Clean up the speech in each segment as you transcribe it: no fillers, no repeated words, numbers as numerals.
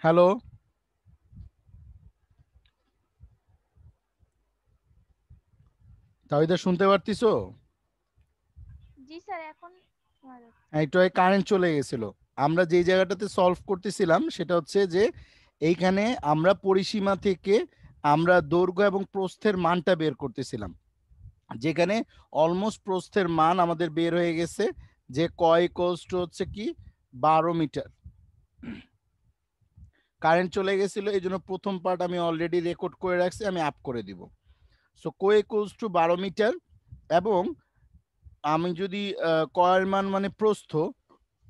Hello, Tahida শুনতে পারতিছো? জি sir, এখন শোনা যাচ্ছে। একটু আগে কারেন্ট চলে গেছিল। আমরা যেই জায়গাটাতে সলভ করতেছিলাম সেটা হচ্ছে যে এইখানে আমরা পরিসীমা থেকে আমরা দৈর্ঘ্য এবং প্রস্থের মানটা বের করতেছিলাম, যেখানে অলমোস্ট প্রস্থের মান আমাদের বের হয়ে গেছে যে কয় ইকুয়ালস টু হচ্ছে কি 12 মিটার। কারেন্ট চলে গেছিল, এই জন্য প্রথম পার্ট আমি অলরেডি রেকর্ড করে রাখছি, আমি আপ করে দিব। সো কো ইকুয়ালস টু 12 মিটার, এবং আমি যদি কয়ের মান মানে প্রস্থ,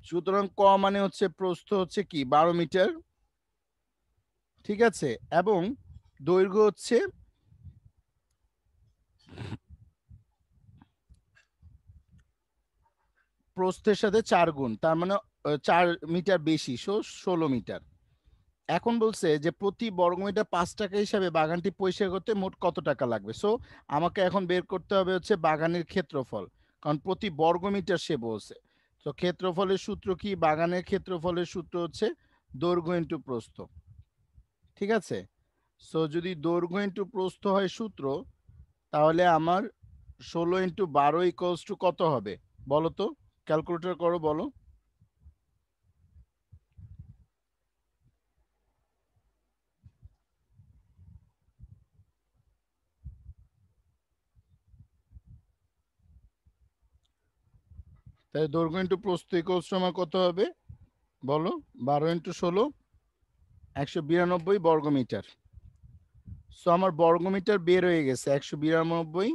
সুতরাং ক মানে হচ্ছে প্রস্থ হচ্ছে কি 12 মিটার, ঠিক আছে, এবং দৈর্ঘ্য হচ্ছে প্রস্থের সাথে 4 গুণ, তার মানে 4 মিটার বেশি, 16 মিটার। এখন বলছে যে প্রতি বর্গমিটার 5 টাকা হিসাবে বাগানটি পরিষ্কার করতে মোট কত টাকা লাগবে। সো আমাকে এখন বের করতে হবে হচ্ছে বাগানের ক্ষেত্রফল, কারণ প্রতি বর্গমিটার সে বলছে। তো ক্ষেত্রফলের সূত্র কি? বাগানের ক্ষেত্রফলের সূত্র হচ্ছে দৈর্ঘ্য ইন্টু প্রস্থ, ঠিক আছে। সো যদি দৈর্ঘ্য ইন্টু প্রস্থ হয় সূত্র, তাহলে আমার 16 × 12 ইকুয়ালস টু কত হবে বলো তো? ক্যালকুলেটর করো, বলো। তাই দৈর্ঘ্য ইন্টু প্রস্থ ইকুয়ালস টু আমার কত হবে বলো? 12 × 16, 192 বর্গমিটার। সো আমার বর্গমিটার বের হয়ে গেছে 192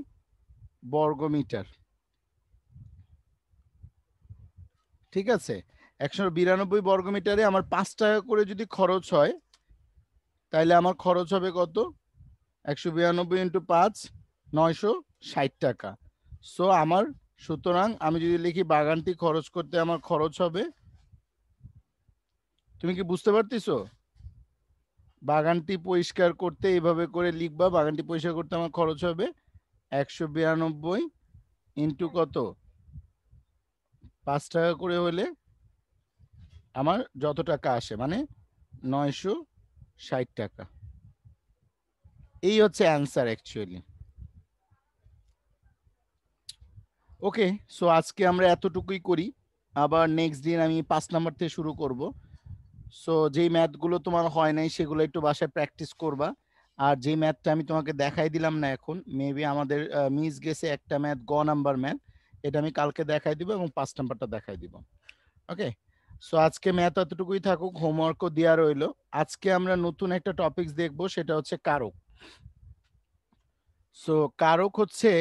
বর্গমিটার, ঠিক আছে। 192 বর্গমিটারে আমার 5 টাকা করে যদি খরচ হয়, তাহলে আমার খরচ হবে কত? 192 × 5, 960 টাকা। সো আমার, সুতরাং আমি যদি লিখি বাগানটি খরচ করতে আমার খরচ হবে, তুমি কি বুঝতে পারতেছো? বাগানটি পরিষ্কার করতে এইভাবে করে লিখবা, বাগানটি পরিষ্কার করতে আমার খরচ হবে 192 ইন্টু কত, 5 টাকা করে হলে আমার যত টাকা আসে, মানে 960 টাকা। এই হচ্ছে অ্যান্সার অ্যাকচুয়ালি। ওকে, সো আজকে আমরা এতটুকুই করি, আবার নেক্সট দিন আমি 5 নাম্বার থেকে শুরু করব। সো যেই ম্যাথগুলো তোমার হয় নাই সেগুলো একটু বাসায় প্র্যাকটিস করবা। আর যেই ম্যাথটা আমি তোমাকে দেখাই দিলাম না এখন, মেবি আমাদের মিস গেছে একটা ম্যাথ, নাম্বার ম্যাথ, এটা আমি কালকে দেখাই দিব এবং 5 নাম্বারটা দেখাই দিব। ওকে, সো আজকে ম্যাথ এতটুকুই থাকুক, হোমওয়ার্কও দেওয়া রইলো। আজকে আমরা নতুন একটা টপিকস দেখব, সেটা হচ্ছে কারক। সো কারক হচ্ছে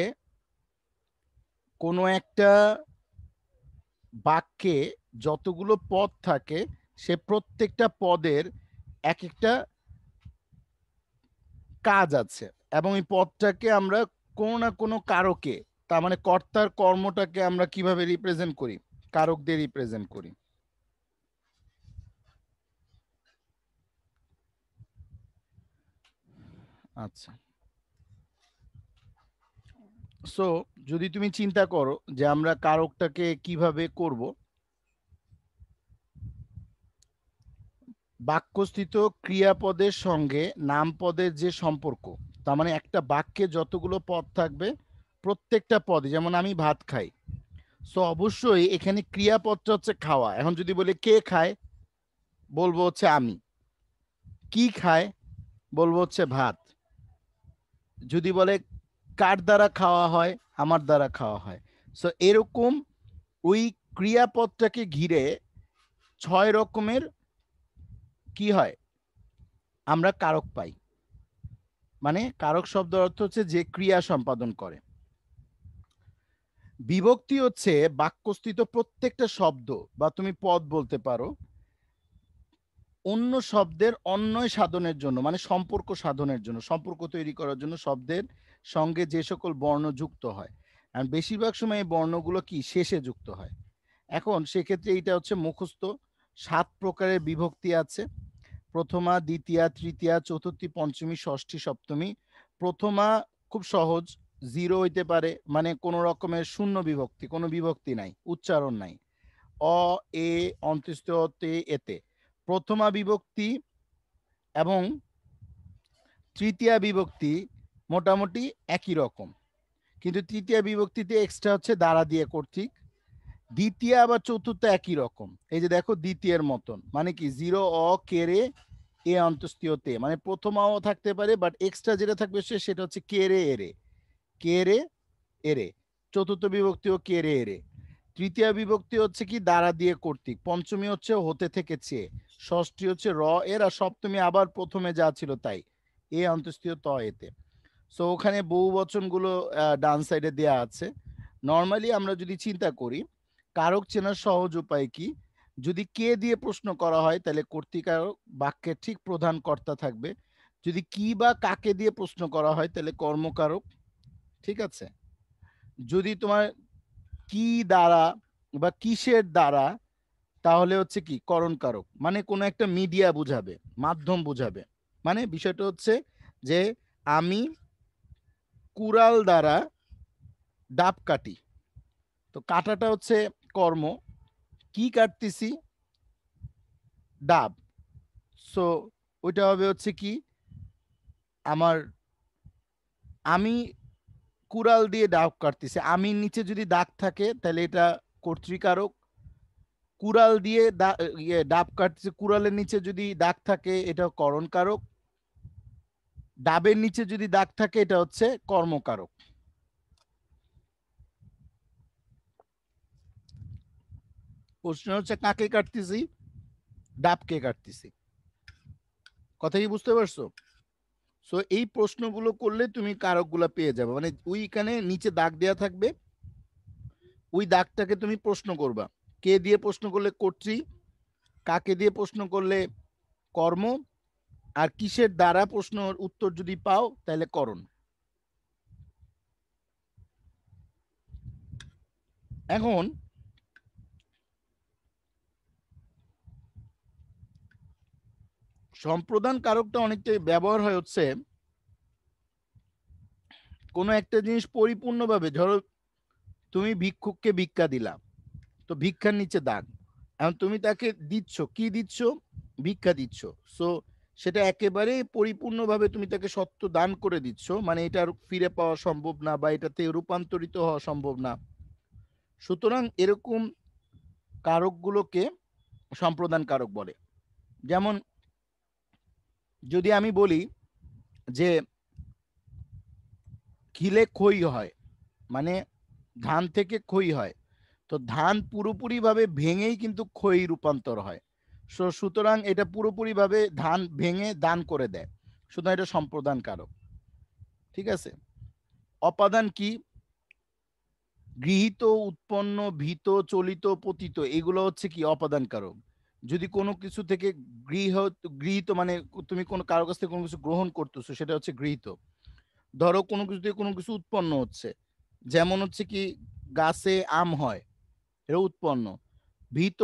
কোনো একটা বাক্যে যতগুলো পদ থাকে, সে প্রত্যেকটা পদের এক একটা কাজ আছে, এবং এই পদটাকে আমরা কোনো না কোনো কারকে, তার মানে কর্তার কর্মটাকে আমরা কিভাবে রিপ্রেজেন্ট করি? কারক দিয়ে রিপ্রেজেন্ট করি। আচ্ছা, সো যদি তুমি চিন্তা করো যে আমরা কারকটাকে কিভাবে করব, বাক্যস্থিত ক্রিয়াপদের সঙ্গে নামপদের যে সম্পর্ক, তার মানে একটা বাক্যে যতগুলো পদ থাকবে প্রত্যেকটা পদে, যেমন আমি ভাত খাই, সো অবশ্যই এখানে ক্রিয়াপদটা হচ্ছে খাওয়া। এখন যদি বলি কে খায়, বলবো হচ্ছে আমি। কি খায়, বলবো হচ্ছে ভাত। যদি বলে কার দ্বারা খাওয়া হয়, আমার দ্বারা খাওয়া হয়। সো এরকম ওই ক্রিয়াপদটাকে ঘিরে 6 রকমের কি হয়, আমরা কারক পাই। মানে কারক শব্দের অর্থ হচ্ছে যে ক্রিয়া সম্পাদন করে। বিভক্তি হচ্ছে বাক্যস্থিত প্রত্যেকটা শব্দ, বা তুমি পদ বলতে পারো, অন্য শব্দের অন্বয় সাধনের জন্য, মানে সম্পর্ক সাধনের জন্য, সম্পর্ক তৈরি করার জন্য শব্দের সঙ্গে যে সকল বর্ণ যুক্ত হয়, আর বেশিরভাগ সময় এই বর্ণগুলো কি শেষে যুক্ত হয়। এখন সেক্ষেত্রে এইটা হচ্ছে মুখস্থ। 7 প্রকারের বিভক্তি আছে: প্রথমা, দ্বিতীয়া, তৃতীয়া, চতুর্থী, পঞ্চমী, ষষ্ঠী, সপ্তমী। প্রথমা খুব সহজ, জিরো হইতে পারে, মানে কোনো রকমের শূন্য বিভক্তি, কোনো বিভক্তি নাই, উচ্চারণ নাই। অ, এ, অন্ত্যেষ্ট তে, এতে। প্রথমা বিভক্তি এবং তৃতীয়া বিভক্তি মোটামুটি একই রকম, কিন্তু তৃতীয় বিভক্তিতে এক্সট্রা হচ্ছে দ্বারা দিয়ে কর্তৃক। দ্বিতীয় আবার চতুর্থ একই রকম, এই যে দেখো দ্বিতীয়ের মতন, মানে কি জিরো অ কেরে এ অন্তস্থীয় তে, মানে প্রথম অ থাকতে পারে, বাট এক্সট্রা যেটা থাকবে সেটা হচ্ছে কেরে এরে, কেরে এরে। চতুর্থ বিভক্তিও কেরে এরে। তৃতীয় বিভক্তি হচ্ছে কি দ্বারা দিয়ে কর্তৃক। পঞ্চমী হচ্ছে হতে থেকে চেয়ে। ষষ্ঠী হচ্ছে র এর, আর সপ্তমী আবার প্রথমে যা ছিল তাই, এ অন্তস্থীয় ত এতে। সো ওখানে বহু বচনগুলো ডান সাইডে দেয়া আছে। নর্মালি আমরা যদি চিন্তা করি কারক চেনার সহজ উপায় কি, যদি কে দিয়ে প্রশ্ন করা হয় তাহলে কর্তৃকারক বাক্যের ঠিক প্রধান কর্তা থাকবে, যদি কি বা কাকে দিয়ে প্রশ্ন করা হয় তাহলে কর্মকারক, ঠিক আছে। যদি তোমার কি দ্বারা বা কিসের দ্বারা, তাহলে হচ্ছে কি করণকারক, মানে কোনো একটা মিডিয়া বুঝাবে, মাধ্যম বুঝাবে। মানে বিষয়টা হচ্ছে যে আমি কুড়াল দ্বারা ডাব কাটি, তো কাটাটা হচ্ছে কর্ম, কি কাটতেছি ডাব, সো ওইটা হবে হচ্ছে কি আমার, আমি কুড়াল দিয়ে ডাব কাটতেছি, আমি নিচে যদি দাগ থাকে তাহলে এটা কর্তৃকারক, কুড়াল দিয়ে ডাব কাটতেছে, কুড়ালের নিচে যদি দাগ থাকে এটা করণকারক, ডাবের নিচে যদি দাগ থাকে এটা হচ্ছে কর্মকারক। প্রশ্ন হচ্ছে কাকে কাটতেছি, ডাবকে কাটতেছি। কথা কি বুঝতে পারছো? সো এই প্রশ্নগুলো করলে তুমি কারকগুলো পেয়ে যাবে, মানে ওইখানে নিচে দাগ দেয়া থাকবে, ওই দাগটাকে তুমি প্রশ্ন করবা, কে দিয়ে প্রশ্ন করলে কর্তৃ, কাকে দিয়ে প্রশ্ন করলে কর্ম, আর কিসের দ্বারা প্রশ্নের উত্তর যদি পাও তাহলে করণ। এখন সম্প্রদান কারকটা অনেকটাই ব্যবহার হয় হচ্ছে কোনো একটা জিনিস পরিপূর্ণভাবে, ধরো তুমি ভিক্ষুককে ভিক্ষা দিলা, তো ভিক্ষার নিচে দাগ, এখন তুমি তাকে দিচ্ছ, কি দিচ্ছ, ভিক্ষা দিচ্ছ, সো সেটা একেবারে পরিপূর্ণভাবে তুমি তাকে সত্য দান করে দিচ্ছ, মানে এটা আর ফিরে পাওয়া সম্ভব না বা এটাতে রূপান্তরিত হওয়া সম্ভব না। সুতরাং এরকম কারকগুলোকে সম্প্রদান কারক বলে। যেমন যদি আমি বলি যে খিলে খই হয়, মানে ধান থেকে খই হয়, তো ধান পুরোপুরিভাবে ভেঙেই কিন্তু খই রূপান্তর হয়, সুতরাং এটা পুরোপুরিভাবে ধান ভেঙে দান করে দেয়, সুতরাং এটা সম্প্রদান কারক। ঠিক আছে। অপাদান কি, গৃহীত, উৎপন্ন, ভীত, চলিত, পতিত, এগুলো হচ্ছে কি অপাদান কারক। যদি কোনো কিছু থেকে গৃহীত মানে তুমি কোনো কারো কাছ থেকে কোনো কিছু গ্রহণ করতেছো সেটা হচ্ছে গৃহীত। ধরো কোনো কিছু থেকে কোনো কিছু উৎপন্ন হচ্ছে, যেমন হচ্ছে কি গাছে আম হয়, এটা উৎপন্ন। ভীত,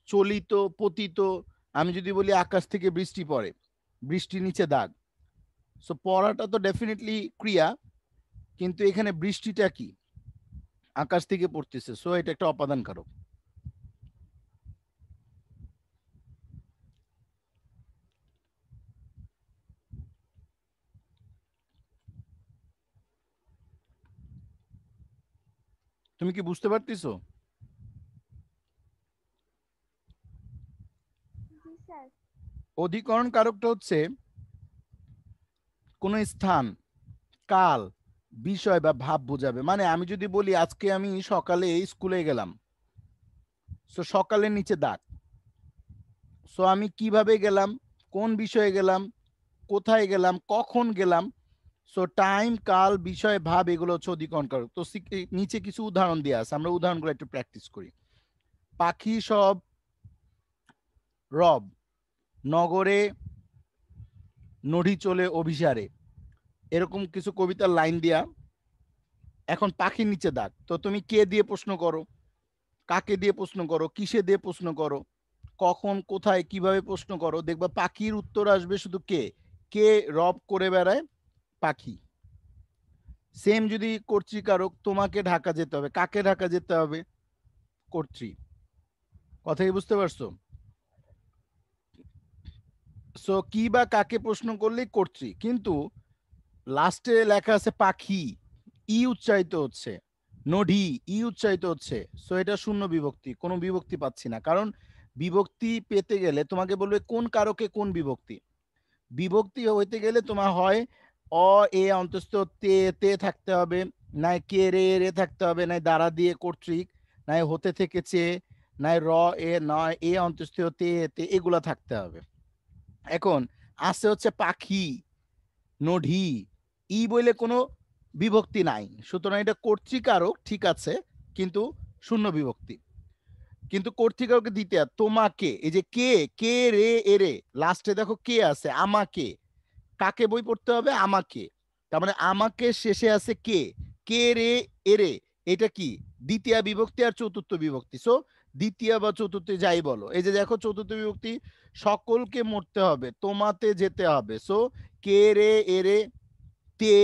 চলিত, পতিত, আমি যদি বলি আকাশ থেকে বৃষ্টি পড়ে, বৃষ্টির নিচে দাগ, সো পড়াটা তো ডেফিনেটলি ক্রিয়া, কিন্তু এখানে বৃষ্টিটা কি আকাশ থেকে পড়তেছে, সো এটা একটা অপাদান কারক। তুমি কি বুঝতে পারতেছো? জি স্যার। অধিকরণ কারকটা হচ্ছে কোন স্থান, কাল, বিষয় বা ভাব বোঝাবে। মানে আমি যদি বলি আজকে আমি সকালে স্কুলে গেলাম, সো সকালের নিচে দাগ, সো আমি কিভাবে গেলাম, কোন বিষয়ে গেলাম, কোথায় গেলাম, কখন গেলাম, সো টাইম, কাল, বিষয়, ভাব, এগুলো হচ্ছে অধিকরণ কারক। তো নিচে কিছু উদাহরণ দেওয়া আছে, আমরা উদাহরণগুলো একটু প্র্যাকটিস করি। পাখি সব রব, নগরে নড়ি চলে অভিসারে, এরকম কিছু কবিতার লাইন দিয়া এখন পাখির নিচে দাগ, তো তুমি কে দিয়ে প্রশ্ন করো, কাকে দিয়ে প্রশ্ন করো, কিসে দিয়ে প্রশ্ন করো, কখন, কোথায়, কিভাবে প্রশ্ন করো, দেখবা পাখির উত্তর আসবে শুধু কে, কে রব করে বেড়ায়, পাখি। সেম যদি কর্তৃকারক, তোমাকে ঢাকা যেতে হবে, কাকে ঢাকা যেতে হবে, কর্তৃ। কথা কি বুঝতে পারছো? সো কি বা কাকে প্রশ্ন করলেই কর্তৃক, কিন্তু লাস্টে লেখা আছে পাখি, ই উচ্চারিত হচ্ছে, নঢি ই উচ্চারিত হচ্ছে। সো এটা শূন্য বিভক্তি, কোনো বিভক্তি পাচ্ছি না। কারণ বিভক্তি পেতে গেলে তোমাকে বলবে কোন কারকে কোন বিভক্তি। বিভক্তি হইতে গেলে তোমার হয় অ এ অন্তস্থ তে তে থাকতে হবে, নাই কে রে রে থাকতে হবে, নাই দ্বারা দিয়ে কর্তৃক, নাই হতে থেকে চে, নাই র এ নয় এ অন্তস্থ তে তে এগুলা থাকতে হবে। এখন আছে হচ্ছে পাখি, নঢি, ই বলে কোনো বিভক্তি নাই, সুতরাং এটা কর্তৃকারক ঠিক আছে, কিন্তু শূন্য বিভক্তি। কিন্তু কর্তৃকারকে দিতে তোমাকে, এই যে কে, কে রে এরে লাস্টে দেখো কে আছে, আমাকে, কাকে বই পড়তে হবে, আমাকে। তার মানে আমাকে শেষে আছে কে, কে রে এরে, এটা কি দ্বিতীয় বিভক্তি আর চতুর্থ বিভক্তি। সো দ্বিতীয় বা চতুর্থ যাই বলো, এই যে দেখো চতুর্থ বিভক্তি, সকলকে মরতে হবে, তোমাতে যেতে হবে। সো কে রে এরে, তে,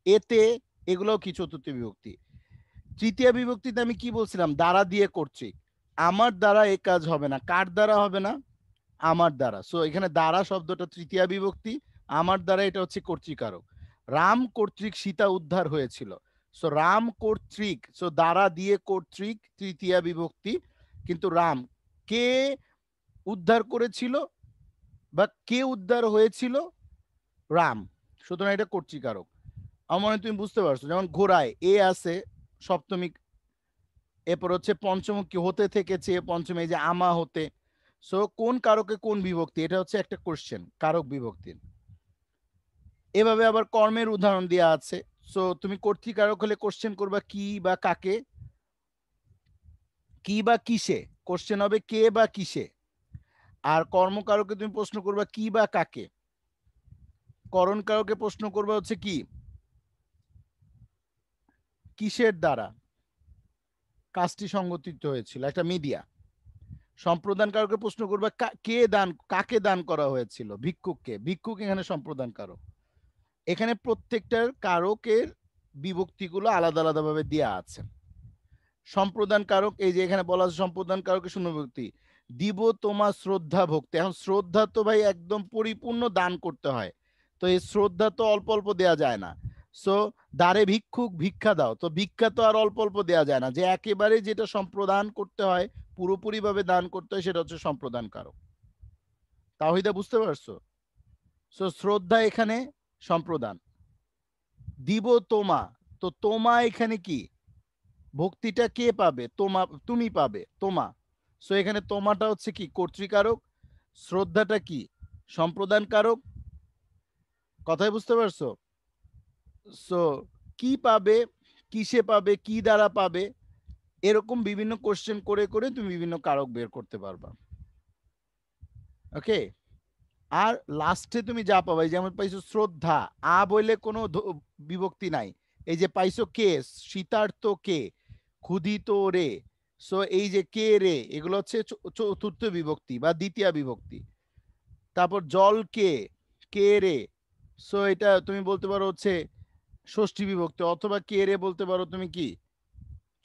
এতে, এগুলোও কি চতুর্থ বিভক্তি। তৃতীয় বিভক্তিতে আমি কি বলছিলাম, দ্বারা দিয়ে করছি, আমার দ্বারা এ কাজ হবে না, কার দ্বারা হবে না, আমার দ্বারা। সো এখানে দ্বারা শব্দটা তৃতীয় বিভক্তি, আমার দ্বারা এটা হচ্ছে কর্তৃকারক। রাম কর্তৃক সীতা উদ্ধার হয়েছিল, সো রাম কর্তৃক, সো দ্বারা দিয়ে কর্তৃক তৃতীয় বিভক্তি, কিন্তু রাম কে উদ্ধার করেছিল বা কে উদ্ধার হয়েছিল, রাম, সুতরাং এটা কর্তৃকারক। আমার মনে হয় তুমি বুঝতে পারছো। যেমন ঘোড়ায় এ আছে সপ্তমী, এরপর হচ্ছে পঞ্চম কি হতে থেকে চেয়ে পঞ্চমে, এই যে আমা হতে। সো কোন কারকে কোন বিভক্তি, এটা হচ্ছে একটা কোশ্চেন কারক বিভক্তির। এভাবে আবার কর্মের উদাহরণ দেওয়া আছে। সো তুমি কর্তৃকারক হলে কোশ্চেন করবা কি বা কাকে, কি বা কিসে, কোশ্চেন হবে কে বা কিসে। আর কর্মকারকে তুমি প্রশ্ন করবা কি বা কাকে, করণ কারকে প্রশ্ন করবা হচ্ছে কি কিসের দ্বারা কাজটি সংগঠিত হয়েছিল, একটা মিডিয়া। সম্প্রদান কারকে প্রশ্ন করবা কে দান, কাকে দান করা হয়েছিল, ভিক্ষুককে, ভিক্ষুক এখানে সম্প্রদান কারক। এখানে প্রত্যেকটার কারকের বিভক্তিগুলো আলাদা আলাদা ভাবে দেওয়া আছে। সম্প্রদান কারক, এই যে এখানে বলা আছে সম্প্রদান কারকের শূন্য বিভক্তি, দিব তোমার শ্রদ্ধা ভক্তি। এখন শ্রদ্ধা তো ভাই একদম পরিপূর্ণ দান করতে হয়, তো এই শ্রদ্ধা তো অল্প অল্প দেয়া যায় না। সো দ্বারে ভিক্ষুক ভিক্ষা দাও, তো ভিক্ষা তো আর অল্প অল্প দেয়া যায় না, যে একেবারে যেটা সম্প্রদান করতে হয়, পুরোপুরি ভাবে দান করতে হয়, সেটা হচ্ছে সম্প্রদান কারক। তাওহিদা বুঝতে পারছো? সো শ্রদ্ধা এখানে সম্প্রদান। দিব তোমা, তো তোমা এখানে কি ভক্তিটা কে পাবে, তোমা, তুমি পাবে তোমা। সো এখানে তোমাটা হচ্ছে কি কর্তৃকারক, শ্রদ্ধাটা কি সম্প্রদান কারক। কথাই বুঝতে পারছো? সো কি পাবে, কিসে পাবে, কি দ্বারা পাবে, এরকম বিভিন্ন কোশ্চেন করে করে তুমি বিভিন্ন কারক বের করতে পারবা। ওকে। আর লাস্টে তুমি যা পাবা, যেমন পাইছো শ্রদ্ধা, আ বললে কোনো বিভক্তি নাই, এই যে পাইছো কে, শীতার্থ কে, ক্ষুধিত রে। সো এই যে কে রে, এগুলো হচ্ছে চতুর্থ বিভক্তি বা দ্বিতীয় বিভক্তি। তারপর জল কে, কে রে, সো এটা তুমি বলতে পারো হচ্ছে ষষ্ঠী বিভক্তি, অথবা কে রে বলতে পারো তুমি কি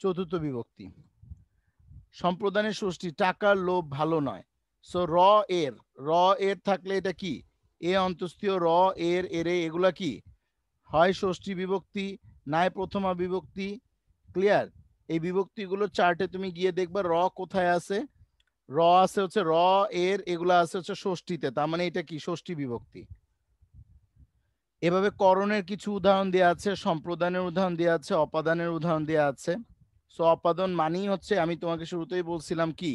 চতুর্থ বিভক্তি। সম্প্রদানের ষষ্ঠী, টাকার লোভ ভালো নয়। সো র এর, র এর থাকলে এটা কি এ অন্তস্থীয়, র এর এরে, এগুলা কি হয় ষষ্ঠী বিভক্তি, নাই প্রথমা বিভক্তি। ক্লিয়ার? এই বিভক্তিগুলো চার্টে তুমি গিয়ে দেখবা র কোথায় আছে, র আছে হচ্ছে র এর, এগুলা আছে হচ্ছে ষষ্ঠীতে, তার মানে এটা কি ষষ্ঠী বিভক্তি। এভাবে করণের কিছু উদাহরণ দেওয়া আছে, সম্প্রদানের উদাহরণ দেওয়া আছে, অপাদানের উদাহরণ দেওয়া আছে। সো অপাদান মানেই হচ্ছে, আমি তোমাকে শুরুতেই বলছিলাম কি,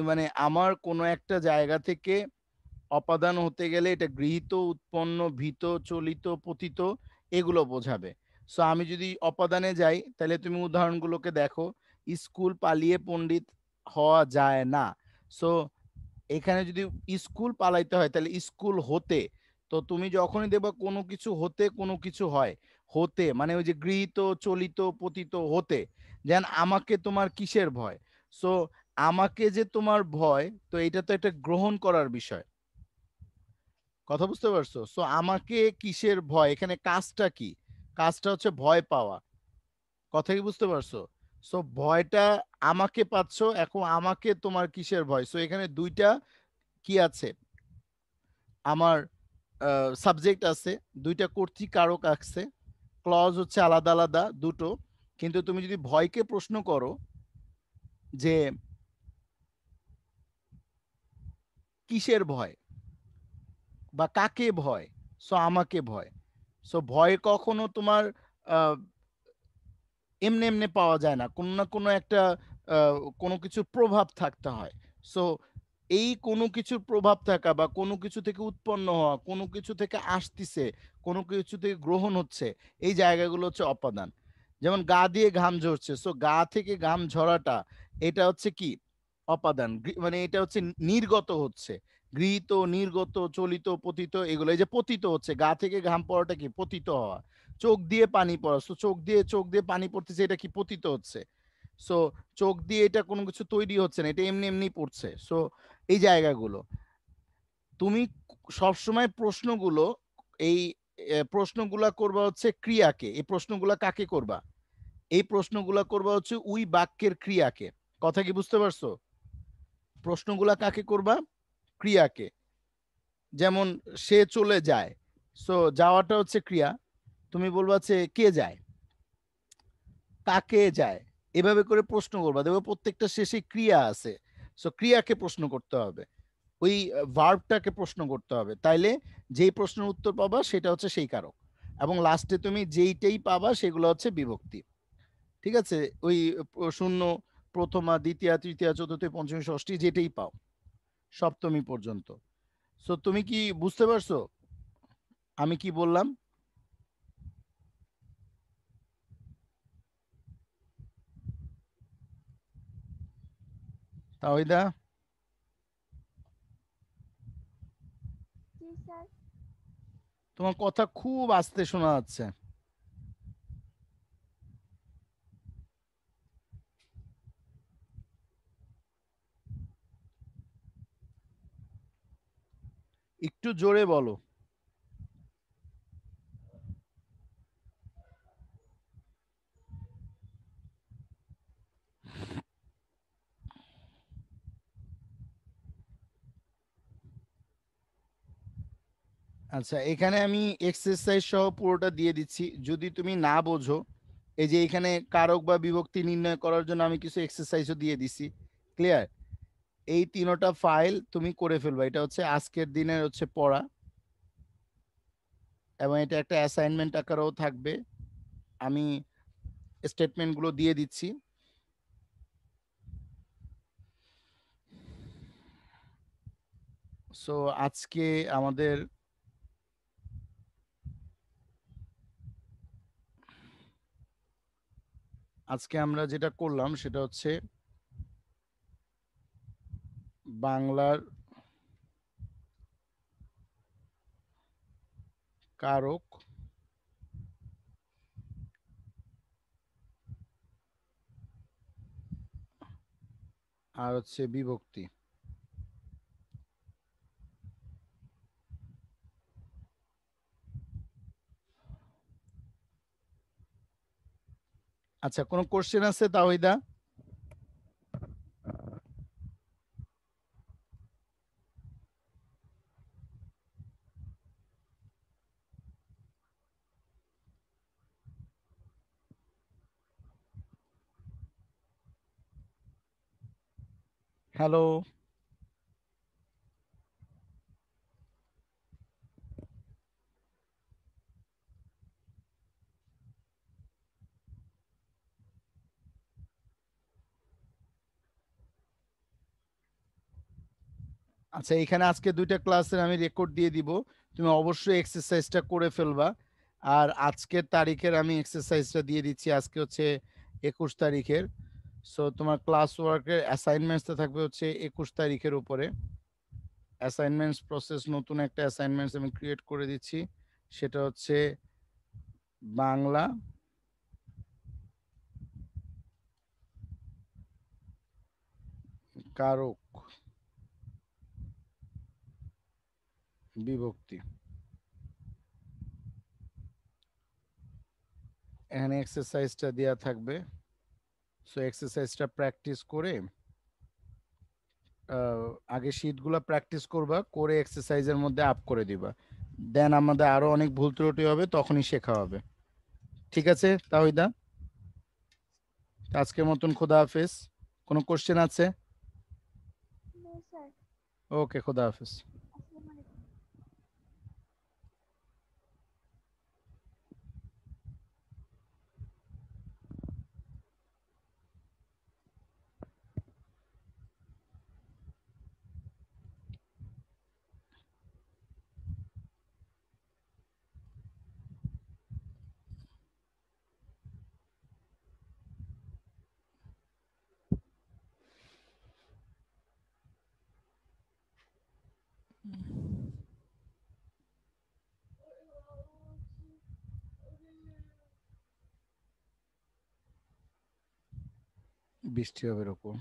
মানে আমার কোনো একটা জায়গা থেকে অপাদান হতে গেলে এটা গৃহীত, উৎপন্ন, ভীত, চলিত, পতিত, এগুলো বোঝাবে। সো আমি যদি অপাদানে যাই, তাহলে তুমি উদাহরণগুলোকে দেখো। স্কুল পালিয়ে পণ্ডিত হওয়া যায় না। সো এখানে যদি স্কুল পালাইতে হয়, তাহলে স্কুল হতে, তো তুমি যখনই দেখবা কোনো কিছু হতে কোনো কিছু হয়, হতে মানে ওই যে গৃহীত, চলিত, পতিত, হতে। যেন আমাকে তোমার কিসের ভয়, সো আমাকে যে তোমার ভয়, তো এটা তো একটা গ্রহণ করার বিষয়। কথা বুঝতে পারছো? সো আমাকে কিসের ভয়, এখানে কাজটা কি, কাজটা হচ্ছে ভয় পাওয়া। কথা কি বুঝতে পারছো? সো ভয়টা আমাকে পাচ্ছ, এখন আমাকে তোমার কিসের ভয়, সো এখানে দুইটা কি আছে, আমার সাবজেক্ট আছে, দুইটা কর্তৃকারক আছে, ক্লজ হচ্ছে আলাদা আলাদা দুটো। কিন্তু তুমি যদি ভয়কে প্রশ্ন করো যে কিসের ভয় বা কাকে ভয়, সো আমাকে ভয়। সো ভয় কখনো তোমার আহ, এমনি এমনি পাওয়া যায় না, কোনো না কোনো একটা কোনো কিছুর প্রভাব থাকতে হয়। সো এই কোনো কিছুর প্রভাব থাকা বা কোনো কিছু থেকে উৎপন্ন হওয়া, কোনো কিছু থেকে আসতিছে, কোনো কিছু থেকে গ্রহণ হচ্ছে, এই জায়গাগুলো হচ্ছে অপাদান। যেমন গা দিয়ে ঘাম ঝরছে, সো গা থেকে ঘাম ঝরাটা এটা হচ্ছে কি অপাদান, মানে এটা হচ্ছে নির্গত হচ্ছে। গৃহীত, নির্গত, চলিত, পতিত, এগুলো। এই যে পতিত হচ্ছে, গা থেকে ঘাম পড়াটা কি পতিত হওয়া। চোখ দিয়ে পানি পড়া, সো চোখ দিয়ে পানি পড়তেছে, এটা কি পতিত হচ্ছে। সো চোখ দিয়ে এটা কোনো কিছু তৈরি হচ্ছে না, এটা এমনি এমনি পড়ছে। সো এই জায়গাগুলো তুমি সবসময় প্রশ্নগুলো, এই প্রশ্নগুলা করবা হচ্ছে ক্রিয়াকে, এই প্রশ্নগুলা কাকে করবা, এই প্রশ্নগুলা করবা হচ্ছে ওই বাক্যের ক্রিয়াকে। কথা কি বুঝতে পারছো? প্রশ্নগুলা কাকে করবা? ক্রিয়াকে। যেমন সে চলে যায়, সো যাওয়াটা হচ্ছে ক্রিয়া। তুমি বলবা হচ্ছে কে যায়, কাকে যায়, এভাবে করে প্রশ্ন করবা, দেখো প্রত্যেকটা শেষে ক্রিয়া আছে। সো ক্রিয়াকে প্রশ্ন করতে হবে, ওই ভার্বটাকে প্রশ্ন করতে হবে, তাইলে যেই প্রশ্নের উত্তর পাবা সেটা হচ্ছে সেই কারক। এবং লাস্টে তুমি যেইটাই পাবা সেগুলো হচ্ছে বিভক্তি। ঠিক আছে? ওই শূন্য, প্রথমা, দ্বিতীয়া, তৃতীয়া, চতুর্থী, পঞ্চমী, ষষ্ঠী যেটাই পাও সপ্তমী পর্যন্ত। সো তুমি কি বুঝতে পারছো আমি কি বললাম? তাওহিদা, জি স্যার। তোমার কথা খুব আস্তে শোনা যাচ্ছে। একটু জোরে বলো। আচ্ছা, এখানে আমি এক্সারসাইজ সহ পুরোটা দিয়ে দিচ্ছি, যদি তুমি না বোঝো। এই যে এখানে কারক বা বিভক্তি নির্ণয় করার জন্য আমি কিছু এক্সারসাইজও দিয়ে দিছি। ক্লিয়ার? এই তিনোটা ফাইল তুমি করে ফেলবা, এটা হচ্ছে আজকের দিনের হচ্ছে পড়া, এবং এটা একটা অ্যাসাইনমেন্ট আকারেও থাকবে। আমি স্টেটমেন্টগুলো দিয়ে দিচ্ছি। সো আজকে আমাদের আজকে আমরা যেটা করলাম সেটা হচ্ছে বাংলার কারক আর হচ্ছে বিভক্তি। আচ্ছা, কোনো কোশ্চেন আছে তাওহিদা? হ্যালো? আচ্ছা, এখানে আজকে দুইটা ক্লাসের আমি রেকর্ড দিয়ে দিব, তুমি অবশ্যই এক্সারসাইজটা করে ফেলবা। আর আজকের তারিখের আমি এক্সারসাইজটা দিয়ে দিচ্ছি, আজকে হচ্ছে 21 তারিখের। সো তোমার ক্লাস ওয়ার্কের অ্যাসাইনমেন্টসটা থাকবে হচ্ছে 21 তারিখের উপরে। অ্যাসাইনমেন্টস প্রসেস, নতুন একটা অ্যাসাইনমেন্টস আমি ক্রিয়েট করে দিচ্ছি, সেটা হচ্ছে বাংলা কারক বিভক্তি। এখানে এক্সারসাইজটা দেওয়া থাকবে, সো এক্সারসাইজটা প্র্যাকটিস করে আগে শীটগুলো প্র্যাকটিস করবা, করে এক্সারসাইজের মধ্যে আপ করে দিবা, দেন আমাদের আরো অনেক ভুল ত্রুটি হবে, তখনই শেখা হবে। ঠিক আছে তাহিদা, আজকের মতন খোদা হাফেজ। কোনো কোশ্চেন আছে? No sir. ওকে, খোদা হাফেজ। আসসালামু আলাইকুম। বৃষ্টি হবে এরকম।